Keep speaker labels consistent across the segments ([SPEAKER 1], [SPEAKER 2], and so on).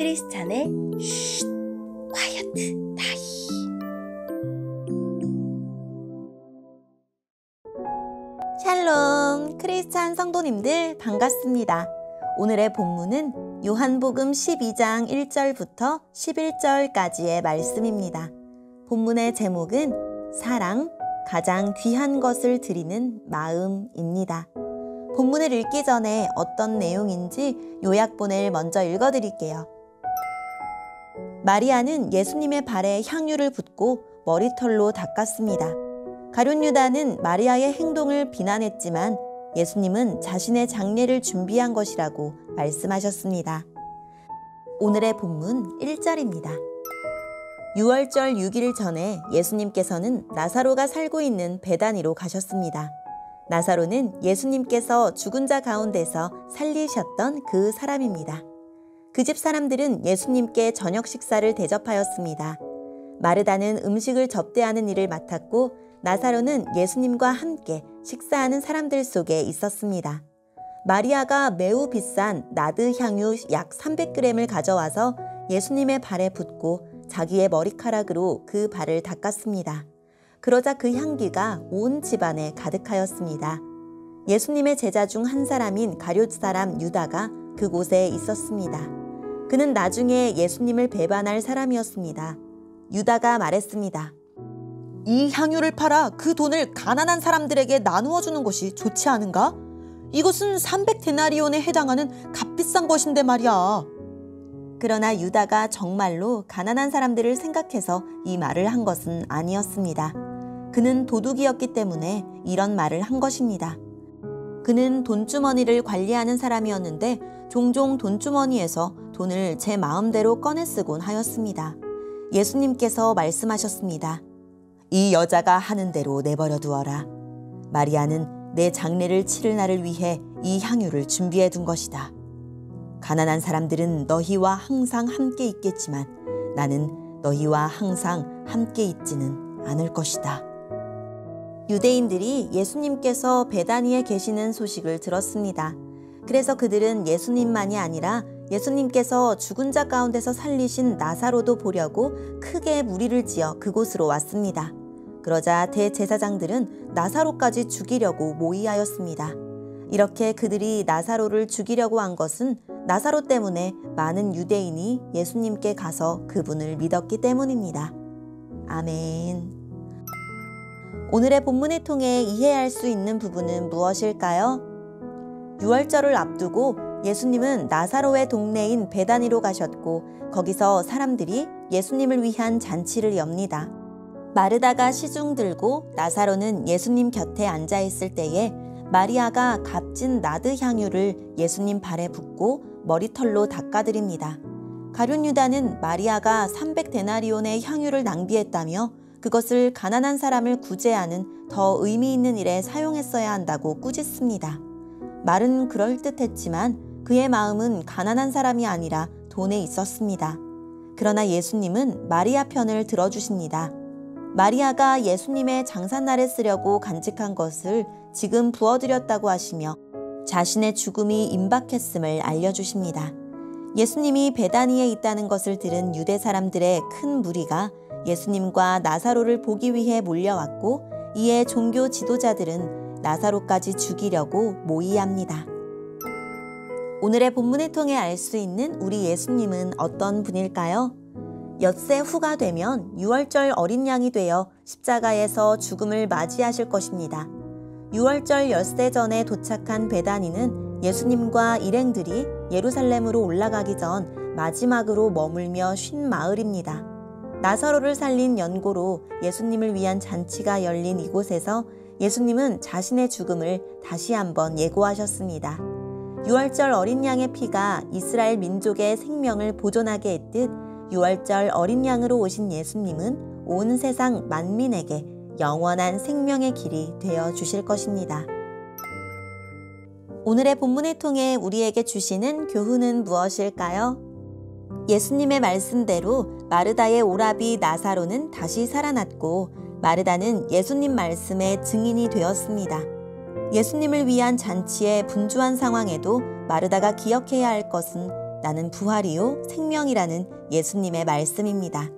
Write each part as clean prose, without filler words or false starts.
[SPEAKER 1] 크리스찬의 쉿 콰이어트 타임. 샬롬 크리스찬 성도님들 반갑습니다. 오늘의 본문은 요한복음 12장 1절부터 11절까지의 말씀입니다. 본문의 제목은 사랑, 가장 귀한 것을 드리는 마음입니다. 본문을 읽기 전에 어떤 내용인지 요약본을 먼저 읽어드릴게요. 마리아는 예수님의 발에 향유를 붓고 머리털로 닦았습니다. 가룟 유다는 마리아의 행동을 비난했지만 예수님은 자신의 장례를 준비한 것이라고 말씀하셨습니다. 오늘의 본문 1절입니다. 유월절 6일 전에 예수님께서는 나사로가 살고 있는 베다니로 가셨습니다. 나사로는 예수님께서 죽은 자 가운데서 살리셨던 그 사람입니다. 그 집 사람들은 예수님께 저녁 식사를 대접하였습니다. 마르다는 음식을 접대하는 일을 맡았고 나사로는 예수님과 함께 식사하는 사람들 속에 있었습니다. 마리아가 매우 비싼 나드 향유 약 300g을 가져와서 예수님의 발에 붓고 자기의 머리카락으로 그 발을 닦았습니다. 그러자 그 향기가 온 집안에 가득하였습니다. 예수님의 제자 중 한 사람인 가룟 사람 유다가 그곳에 있었습니다. 그는 나중에 예수님을 배반할 사람이었습니다. 유다가 말했습니다. 이 향유를 팔아 그 돈을 가난한 사람들에게 나누어 주는 것이 좋지 않은가? 이것은 300데나리온에 해당하는 값비싼 것인데 말이야. 그러나 유다가 정말로 가난한 사람들을 생각해서 이 말을 한 것은 아니었습니다. 그는 도둑이었기 때문에 이런 말을 한 것입니다. 그는 돈주머니를 관리하는 사람이었는데 종종 돈주머니에서 돈을 제 마음대로 꺼내 쓰곤 하였습니다. 예수님께서 말씀하셨습니다. 이 여자가 하는 대로 내버려 두어라. 마리아는 내 장례를 치를 날을 위해 이 향유를 준비해 둔 것이다. 가난한 사람들은 너희와 항상 함께 있겠지만 나는 너희와 항상 함께 있지는 않을 것이다. 유대인들이 예수님께서 베다니에 계시는 소식을 들었습니다. 그래서 그들은 예수님만이 아니라 예수님께서 죽은 자 가운데서 살리신 나사로도 보려고 크게 무리를 지어 그곳으로 왔습니다. 그러자 대제사장들은 나사로까지 죽이려고 모의하였습니다. 이렇게 그들이 나사로를 죽이려고 한 것은 나사로 때문에 많은 유대인이 예수님께 가서 그분을 믿었기 때문입니다. 아멘. 오늘의 본문을 통해 이해할 수 있는 부분은 무엇일까요? 유월절을 앞두고 예수님은 나사로의 동네인 베다니로 가셨고 거기서 사람들이 예수님을 위한 잔치를 엽니다. 마르다가 시중 들고 나사로는 예수님 곁에 앉아 있을 때에 마리아가 값진 나드 향유를 예수님 발에 붓고 머리털로 닦아드립니다. 가룟 유다는 마리아가 300데나리온의 향유를 낭비했다며 그것을 가난한 사람을 구제하는 더 의미 있는 일에 사용했어야 한다고 꾸짖습니다. 말은 그럴듯했지만 그의 마음은 가난한 사람이 아니라 돈에 있었습니다. 그러나 예수님은 마리아 편을 들어주십니다. 마리아가 예수님의 장사날에 쓰려고 간직한 것을 지금 부어드렸다고 하시며 자신의 죽음이 임박했음을 알려주십니다. 예수님이 베다니에 있다는 것을 들은 유대 사람들의 큰 무리가 예수님과 나사로를 보기 위해 몰려왔고 이에 종교 지도자들은 나사로까지 죽이려고 모의합니다. 오늘의 본문을 통해 알 수 있는 우리 예수님은 어떤 분일까요? 엿새 후가 되면 유월절 어린 양이 되어 십자가에서 죽음을 맞이하실 것입니다. 유월절 엿새 전에 도착한 베다니는 예수님과 일행들이 예루살렘으로 올라가기 전 마지막으로 머물며 쉰 마을입니다. 나사로를 살린 연고로 예수님을 위한 잔치가 열린 이곳에서 예수님은 자신의 죽음을 다시 한번 예고하셨습니다. 유월절 어린 양의 피가 이스라엘 민족의 생명을 보존하게 했듯 유월절 어린 양으로 오신 예수님은 온 세상 만민에게 영원한 생명의 길이 되어 주실 것입니다. 오늘의 본문을 통해 우리에게 주시는 교훈은 무엇일까요? 예수님의 말씀대로 마르다의 오라비 나사로는 다시 살아났고 마르다는 예수님 말씀의 증인이 되었습니다. 예수님을 위한 잔치의 분주한 상황에도 마르다가 기억해야 할 것은 나는 부활이요 생명이라는 예수님의 말씀입니다.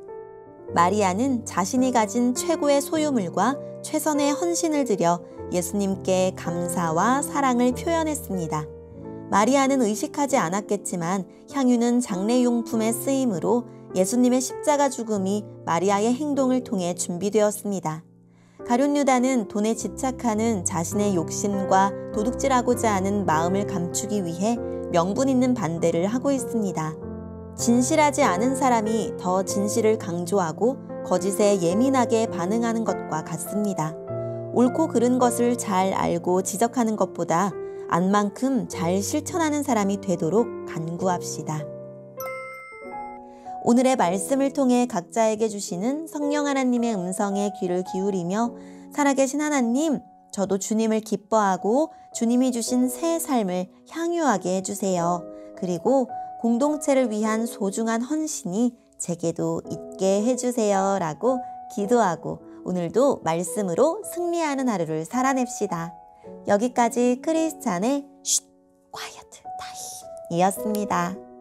[SPEAKER 1] 마리아는 자신이 가진 최고의 소유물과 최선의 헌신을 드려 예수님께 감사와 사랑을 표현했습니다. 마리아는 의식하지 않았겠지만 향유는 장례용품의 쓰임으로 예수님의 십자가 죽음이 마리아의 행동을 통해 준비되었습니다. 가룟 유다는 돈에 집착하는 자신의 욕심과 도둑질하고자 하는 마음을 감추기 위해 명분 있는 반대를 하고 있습니다. 진실하지 않은 사람이 더 진실을 강조하고 거짓에 예민하게 반응하는 것과 같습니다. 옳고 그른 것을 잘 알고 지적하는 것보다 안만큼 잘 실천하는 사람이 되도록 간구합시다. 오늘의 말씀을 통해 각자에게 주시는 성령 하나님의 음성에 귀를 기울이며 살아계신 하나님, 저도 주님을 기뻐하고 주님이 주신 새 삶을 향유하게 해주세요. 그리고 공동체를 위한 소중한 헌신이 제게도 있게 해주세요 라고 기도하고 오늘도 말씀으로 승리하는 하루를 살아냅시다. 여기까지 크리스찬의 쉿, 콰이어트 타임 이었습니다.